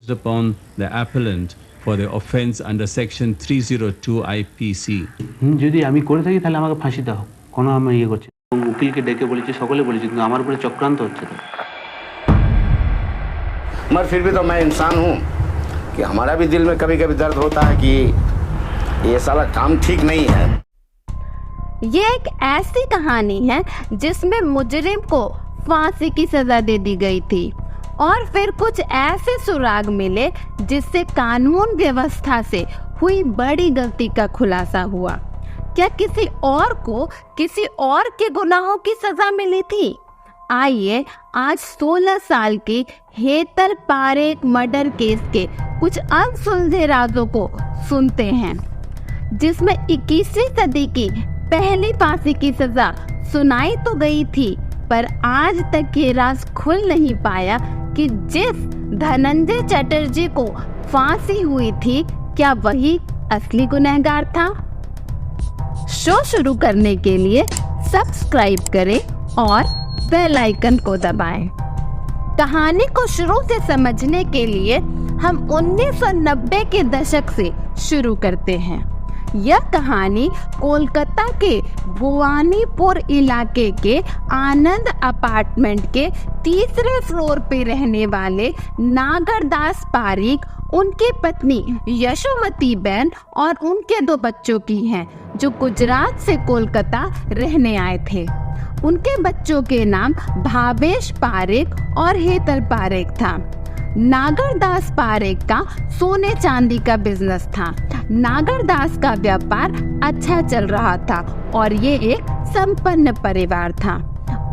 upon the appellant for the offence under section 302 IPC. যদি আমি করে থাকি তাহলে আমাকে ফাঁসি দাও, কোনো আমি ইয়ে করছি। উকিলকে ডেকে বলেছি, সকলে বলেছি, কিন্তু আমার উপরে চক্রান্ত হচ্ছে। তো मगर फिर भी तो मैं इंसान हूँ कि हमारा भी दिल में कभी कभी दर्द होता है कि ये साला काम ठीक नहीं है। ये एक ऐसी कहानी है जिसमें मुजरिम को फांसी की सजा दे दी गई थी और फिर कुछ ऐसे सुराग मिले जिससे कानून व्यवस्था से हुई बड़ी गलती का खुलासा हुआ। क्या किसी और को किसी और के गुनाहों की सजा मिली थी? आइए आज 16 साल की हेतल पारेख मर्डर केस के कुछ अनसुलझे राजों को सुनते हैं, जिसमें 21वीं सदी की पहली फांसी की सजा सुनाई तो गई थी, पर आज तक ये राज खुल नहीं पाया कि जिस धनंजय चटर्जी को फांसी हुई थी, क्या वही असली गुनहगार था? शो शुरू करने के लिए सब्सक्राइब करें और बेल आइकन को दबाएं। कहानी को शुरू से समझने के लिए हम 1990 के दशक से शुरू करते हैं। यह कहानी कोलकाता के भुवानीपुर इलाके के आनंद अपार्टमेंट के तीसरे फ्लोर पे रहने वाले नागरदास पारीक, उनकी पत्नी यशोमती बहन और उनके 2 बच्चों की हैं, जो गुजरात से कोलकाता रहने आए थे। उनके बच्चों के नाम भावेश पारेख और हेतल पारेख था। नागरदास पारेख का सोने चांदी का बिजनेस था। नागरदास का व्यापार अच्छा चल रहा था और ये एक संपन्न परिवार था।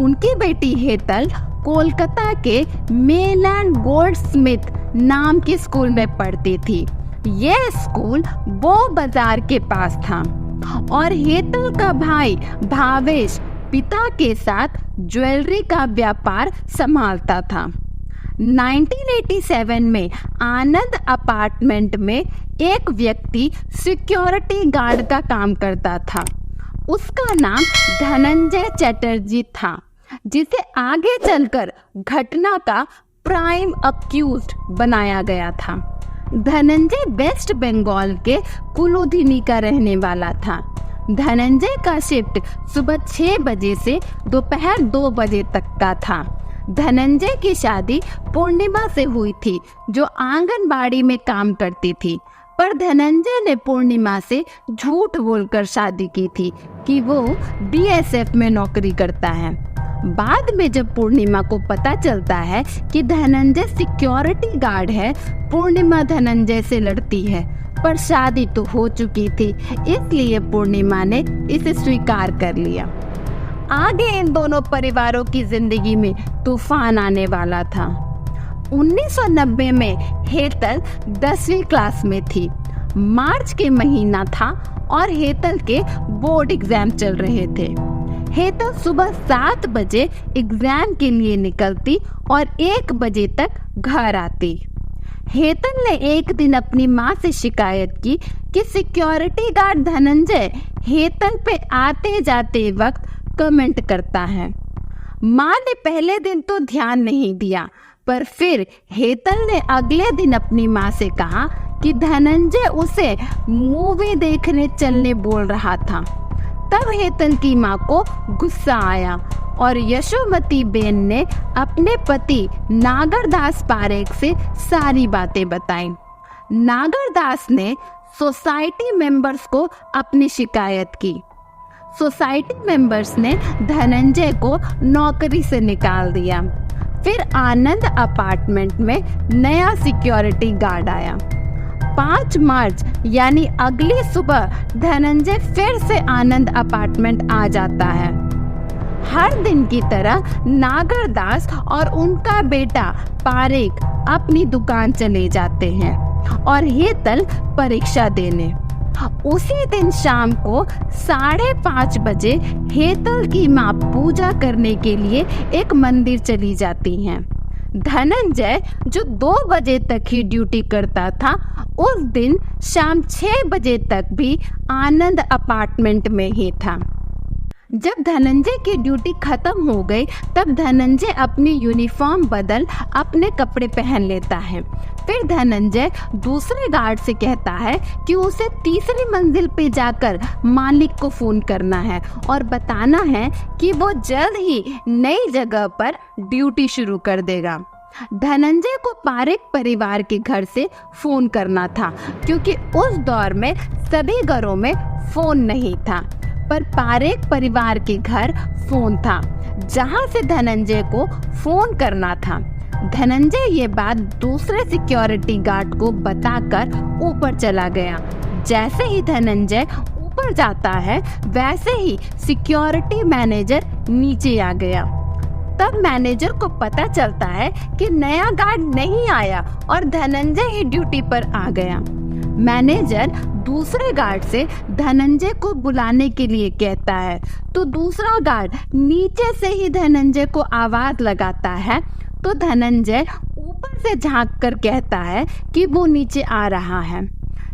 उनकी बेटी हेतल कोलकाता के मेलैंड गोल्डस्मिथ नाम के स्कूल में पढ़ती थी। यह स्कूल वो बाजार के पास था और हेतल का भाई भावेश पिता के साथ ज्वेलरी का व्यापार संभालता था। 1987 में आनंद अपार्टमेंट में एक व्यक्ति सिक्योरिटी गार्ड का काम करता था। उसका नाम धनंजय चटर्जी था, जिसे आगे चलकर घटना का प्राइम अक्यूज्ड बनाया गया था। धनंजय वेस्ट बंगाल के कुलुधिनी का रहने वाला था। धनंजय का शिफ्ट सुबह 6 बजे से दोपहर 2 बजे तक का था। धनंजय की शादी पूर्णिमा से हुई थी, जो आंगनबाड़ी में काम करती थी, पर धनंजय ने पूर्णिमा से झूठ बोलकर शादी की थी कि वो बीएसएफ में नौकरी करता है। बाद में जब पूर्णिमा को पता चलता है कि धनंजय सिक्योरिटी गार्ड है, पूर्णिमा धनंजय से लड़ती है, पर शादी तो हो चुकी थी, इसलिए पूर्णिमा ने इसे स्वीकार कर लिया। आगे इन दोनों परिवारों की जिंदगी में तूफान आने वाला था। 1990 में हेतल 10वीं क्लास में थी। मार्च के महीना था और हेतल के बोर्ड एग्जाम चल रहे थे। हेतल सुबह 7 बजे एग्जाम के लिए निकलती और 1 बजे तक घर आती। हेतल ने एक दिन अपनी माँ से शिकायत की कि सिक्योरिटी गार्ड धनंजय हेतल पे आते जाते वक्त कमेंट करता है। माँ ने पहले दिन तो ध्यान नहीं दिया, पर फिर हेतल ने अगले दिन अपनी माँ से कहा कि धनंजय उसे मूवी देखने चलने बोल रहा था। तब हेतल की माँ को गुस्सा आया और यशोमती बेन ने अपने पति नागरदास पारेख से सारी बातें बताई। नागरदास ने सोसाइटी मेंबर्स को अपनी शिकायत की। सोसाइटी मेंबर्स ने धनंजय को नौकरी से निकाल दिया। फिर आनंद अपार्टमेंट में नया सिक्योरिटी गार्ड आया। 5 मार्च यानी अगली सुबह धनंजय फिर से आनंद अपार्टमेंट आ जाता है। हर दिन की तरह नागरदास और उनका बेटा पारेख अपनी दुकान चले जाते हैं और हेतल परीक्षा देने। उसी दिन शाम को 5:30 बजे हेतल की माँ पूजा करने के लिए एक मंदिर चली जाती हैं। धनंजय, जो 2 बजे तक ही ड्यूटी करता था, उस दिन शाम 6 बजे तक भी आनंद अपार्टमेंट में ही था। जब धनंजय की ड्यूटी खत्म हो गई तब धनंजय अपनी यूनिफॉर्म बदल अपने कपड़े पहन लेता है। फिर धनंजय दूसरे गार्ड से कहता है कि उसे तीसरी मंजिल पे जाकर मालिक को फोन करना है और बताना है कि वो जल्द ही नई जगह पर ड्यूटी शुरू कर देगा। धनंजय को पारेख परिवार के घर से फोन करना था क्योंकि उस दौर में सभी घरों में फोन नहीं था, पर पारेख परिवार के घर फोन था जहां से धनंजय को फोन करना था। धनंजय ये बात दूसरे सिक्योरिटी गार्ड को बताकर ऊपर चला गया। जैसे ही धनंजय ऊपर जाता है वैसे ही सिक्योरिटी मैनेजर नीचे आ गया। तब मैनेजर को पता चलता है कि नया गार्ड नहीं आया और धनंजय ही ड्यूटी पर आ गया। मैनेजर दूसरे गार्ड से धनंजय को बुलाने के लिए कहता है तो दूसरा गार्ड नीचे से ही धनंजय को आवाज लगाता है तो धनंजय ऊपर से झांक कर कहता है कि वो नीचे आ रहा है।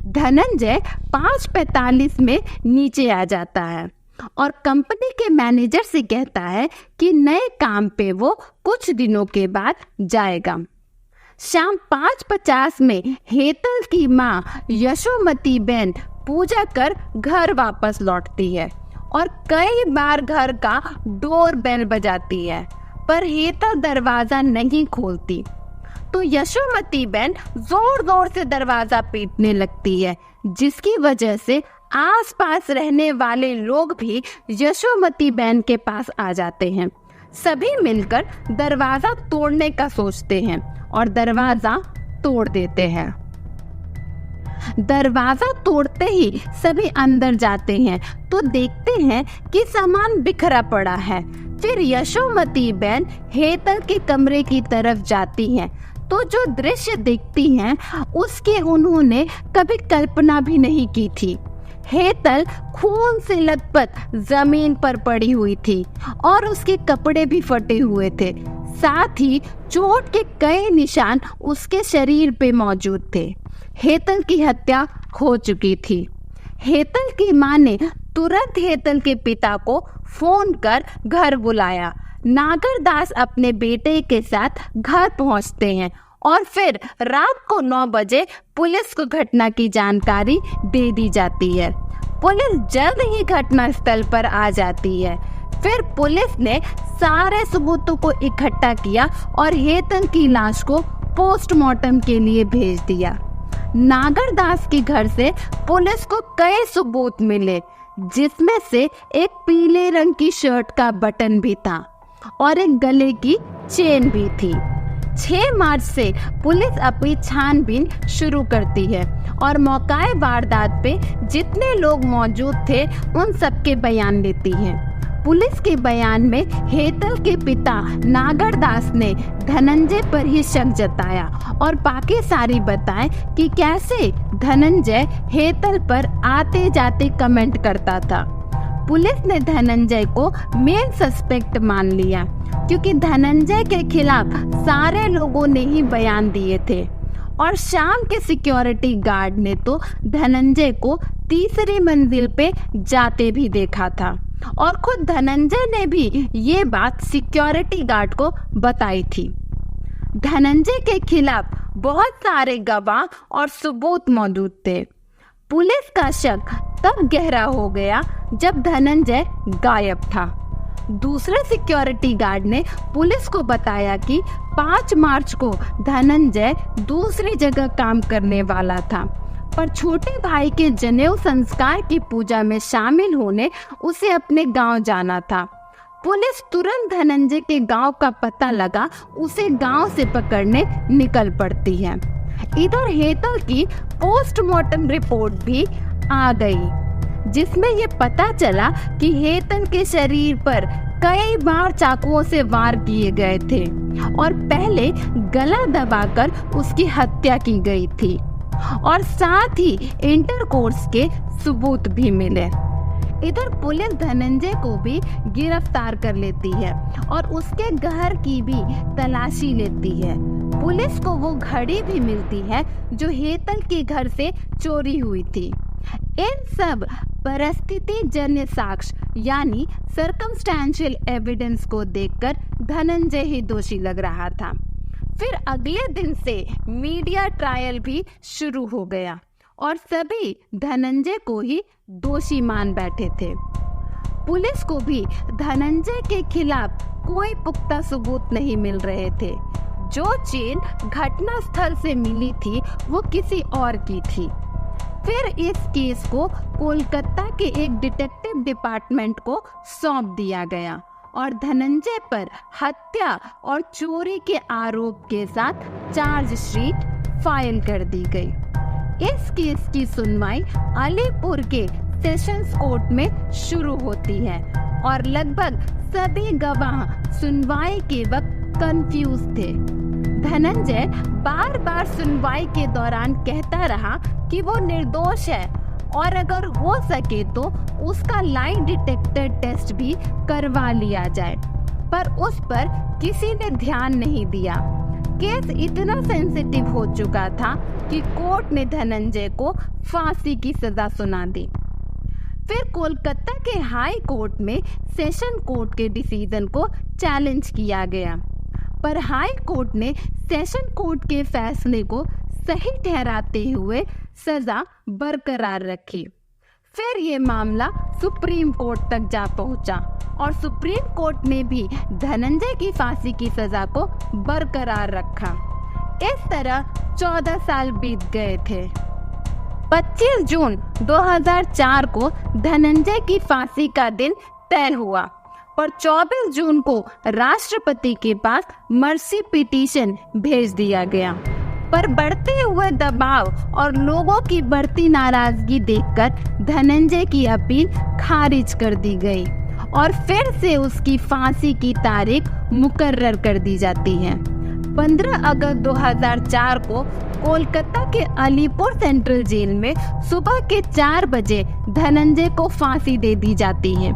धनंजय 5:45 में नीचे आ जाता है और कंपनी के मैनेजर से कहता है कि नए काम पे वो कुछ दिनों के बाद जाएगा। शाम 5:50 में हेतल की माँ यशोमती बेन पूजा कर घर वापस लौटती है और कई बार घर का डोर बेल बजाती है, पर हेतल दरवाजा नहीं खोलती। तो यशोमती बेन जोर जोर से दरवाजा पीटने लगती है, जिसकी वजह से आसपास रहने वाले लोग भी यशोमती बेन के पास आ जाते हैं। सभी मिलकर दरवाजा तोड़ने का सोचते हैं और दरवाजा तोड़ देते हैं। दरवाजा तोड़ते ही सभी अंदर जाते हैं तो देखते हैं कि सामान बिखरा पड़ा है। फिर यशोमती बेन हेतल के कमरे की तरफ जाती हैं तो जो दृश्य देखती हैं उसकी उन्होंने कभी कल्पना भी नहीं की थी। हेतल खून से लथपथ जमीन पर पड़ी हुई थी और उसके कपड़े भी फटे हुए थे। साथ ही चोट के कई निशान उसके शरीर पे मौजूद थे। हेतल की हत्या हो चुकी थी। हेतल की मां ने तुरंत हेतल के पिता को फोन कर घर बुलाया। नागरदास अपने बेटे के साथ घर पहुंचते हैं और फिर रात को 9 बजे पुलिस को घटना की जानकारी दे दी जाती है। पुलिस जल्द ही घटना स्थल पर आ जाती है। फिर पुलिस ने सारे सबूतों को इकट्ठा किया और हेतल की लाश को पोस्टमार्टम के लिए भेज दिया। नागरदास के घर से पुलिस को कई सबूत मिले, जिसमें से एक पीले रंग की शर्ट का बटन भी था और एक गले की चेन भी थी। 6 मार्च से पुलिस अपनी छानबीन शुरू करती है और मौकाए वारदात पे जितने लोग मौजूद थे उन सबके बयान लेती है। पुलिस के बयान में हेतल के पिता नागरदास ने धनंजय पर ही शक जताया और बाकी सारी बताएं कि कैसे धनंजय हेतल पर आते जाते कमेंट करता था। पुलिस ने धनंजय को मेन सस्पेक्ट मान लिया क्योंकि धनंजय के खिलाफ सारे लोगों ने ही बयान दिए थे और शाम के सिक्योरिटी गार्ड ने तो धनंजय को तीसरी मंजिल पे जाते भी देखा था और खुद धनंजय ने भी ये बात सिक्योरिटी गार्ड को बताई थी। धनंजय के खिलाफ बहुत सारे गवाह और सबूत मौजूद थे। पुलिस का शक तब गहरा हो गया जब धनंजय गायब था। दूसरे सिक्योरिटी गार्ड ने पुलिस को बताया कि 5 मार्च को धनंजय दूसरी जगह काम करने वाला था, पर छोटे भाई के जनेऊ संस्कार की पूजा में शामिल होने उसे अपने गांव जाना था। पुलिस तुरंत धनंजय के गांव का पता लगा उसे गांव से पकड़ने निकल पड़ती है। इधर हेतल की पोस्टमार्टम रिपोर्ट भी आ गई, जिसमें ये पता चला कि हेतल के शरीर पर कई बार चाकुओं से वार किए गए थे और पहले गला दबाकर उसकी हत्या की गई थी और साथ ही इंटरकोर्स के सबूत भी मिले। इधर पुलिस धनंजय को भी गिरफ्तार कर लेती है और उसके घर की भी तलाशी लेती है। पुलिस को वो घड़ी भी मिलती है जो हेतल के घर से चोरी हुई थी। इन सब परिस्थिति जन्य साक्ष्य यानी सर्कमस्टेंशियल एविडेंस को देखकर धनंजय ही दोषी लग रहा था। फिर अगले दिन से मीडिया ट्रायल भी शुरू हो गया और सभी धनंजय को ही दोषी मान बैठे थे। पुलिस को भी धनंजय के खिलाफ कोई पुख्ता सबूत नहीं मिल रहे थे। जो चेन घटना स्थल से मिली थी वो किसी और की थी। फिर इस केस को कोलकाता के एक डिटेक्टिव डिपार्टमेंट को सौंप दिया गया और धनंजय पर हत्या और चोरी के आरोप के साथ चार्जशीट फाइल कर दी गई। इस केस की सुनवाई अलीपुर के सेशंस कोर्ट में शुरू होती है और लगभग सभी गवाह सुनवाई के वक्त कंफ्यूज थे। धनंजय बार बार सुनवाई के दौरान कहता रहा कि वो निर्दोष है और अगर हो सके तो उसका लाई डिटेक्टर टेस्ट भी करवा लिया जाए, पर उस पर किसी ने ध्यान नहीं दिया। केस इतना सेंसिटिव हो चुका था कि कोर्ट ने धनंजय को फांसी की सजा सुना दी। फिर कोलकाता के हाई कोर्ट में सेशन कोर्ट के डिसीजन को चैलेंज किया गया, पर हाई कोर्ट ने सेशन कोर्ट के फैसले को सही ठहराते हुए सजा बरकरार रखी। फिर ये मामला सुप्रीम कोर्ट तक जा पहुंचा और सुप्रीम कोर्ट ने भी धनंजय की फांसी की सजा को बरकरार रखा। इस तरह 14 साल बीत गए थे। 25 जून 2004 को धनंजय की फांसी का दिन तय हुआ, पर 24 जून को राष्ट्रपति के पास मर्सी पिटीशन भेज दिया गया, पर बढ़ते हुए दबाव और लोगों की बढ़ती नाराजगी देखकर धनंजय की अपील खारिज कर दी गई और फिर से उसकी फांसी की तारीख मुकर्रर कर दी जाती है। 15 अगस्त 2004 को कोलकाता के अलीपुर सेंट्रल जेल में सुबह के 4 बजे धनंजय को फांसी दे दी जाती है।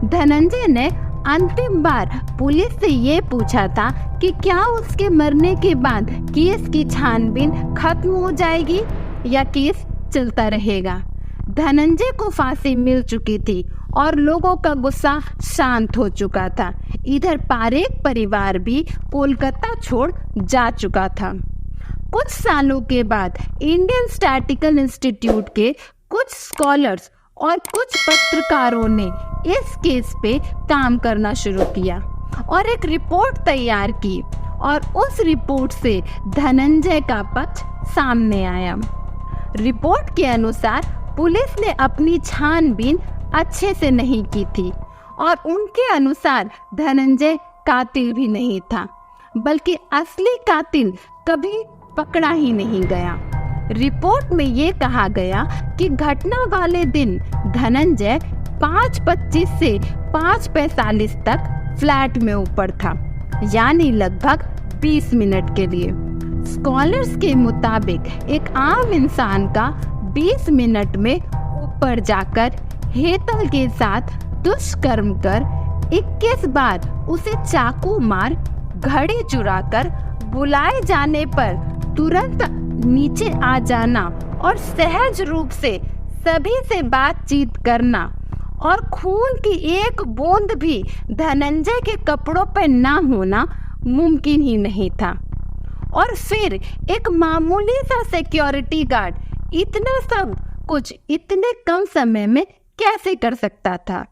धनंजय ने अंतिम बार पुलिस से ये पूछा था कि क्या उसके मरने के बाद केस की छानबीन खत्म हो जाएगी या केस चलता रहेगा। धनंजय को फांसी मिल चुकी थी और लोगों का गुस्सा शांत हो चुका था। इधर पारेख परिवार भी कोलकाता छोड़ जा चुका था। कुछ सालों के बाद इंडियन स्टैटिस्टिकल इंस्टीट्यूट के कुछ स्कॉलर्स और कुछ पत्रकारों ने इस केस पे काम करना शुरू किया और एक रिपोर्ट तैयार की और उस रिपोर्ट से धनंजय का पक्ष सामने आया। रिपोर्ट के अनुसार पुलिस ने अपनी छानबीन अच्छे से नहीं की थी और उनके अनुसार धनंजय कातिल भी नहीं था, बल्कि असली कातिल कभी पकड़ा ही नहीं गया। रिपोर्ट में ये कहा गया कि घटना वाले दिन धनंजय 5:25 से 5:45 तक फ्लैट में ऊपर था, यानी लगभग 20 मिनट के लिए। स्कॉलर्स के मुताबिक एक आम इंसान का 20 मिनट में ऊपर जाकर हेतल के साथ दुष्कर्म कर 21 बार उसे चाकू मार घड़ी चुराकर बुलाए जाने पर तुरंत नीचे आ जाना और सहज रूप से सभी से बातचीत करना और खून की एक बूंद भी धनंजय के कपड़ों पर ना होना मुमकिन ही नहीं था। और फिर एक मामूली सा सिक्योरिटी गार्ड इतना सब कुछ इतने कम समय में कैसे कर सकता था।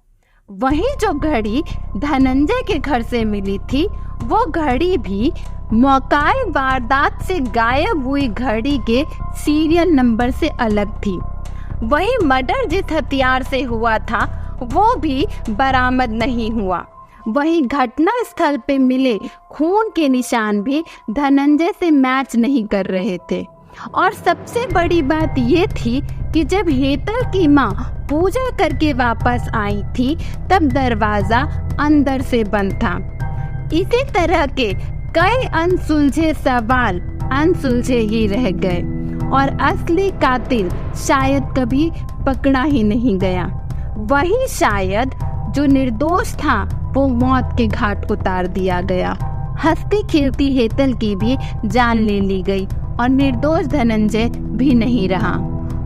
वहीं जो घड़ी धनंजय के घर से मिली थी वो घड़ी भी मौकाए वारदात से गायब हुई घड़ी के सीरियल नंबर से अलग थी। वहीं मर्डर जिस हथियार से हुआ था वो भी बरामद नहीं हुआ। वहीं घटना स्थल पे मिले खून के निशान भी धनंजय से मैच नहीं कर रहे थे। और सबसे बड़ी बात ये थी कि जब हेतल की माँ पूजा करके वापस आई थी तब दरवाजा अंदर से बंद था। इसी तरह के कई अनसुलझे सवाल अनसुलझे ही रह गए और असली कातिल शायद कभी पकड़ा ही नहीं गया। वही शायद जो निर्दोष था वो मौत के घाट उतार दिया गया। हंसती खिलती हेतल की भी जान ले ली गई और निर्दोष धनंजय भी नहीं रहा।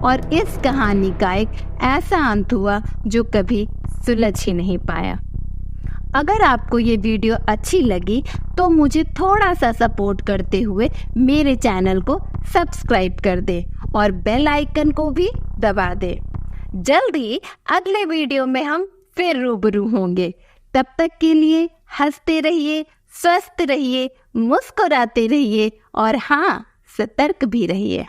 और इस कहानी का एक ऐसा अंत हुआ जो कभी सुलझ ही नहीं पाया। अगर आपको ये वीडियो अच्छी लगी तो मुझे थोड़ा सा सपोर्ट करते हुए मेरे चैनल को सब्सक्राइब कर दे और बेल आइकन को भी दबा दे। जल्दी अगले वीडियो में हम फिर रूबरू होंगे। तब तक के लिए हंसते रहिए, स्वस्थ रहिए, मुस्कुराते रहिए और हाँ, सतर्क भी रहिए।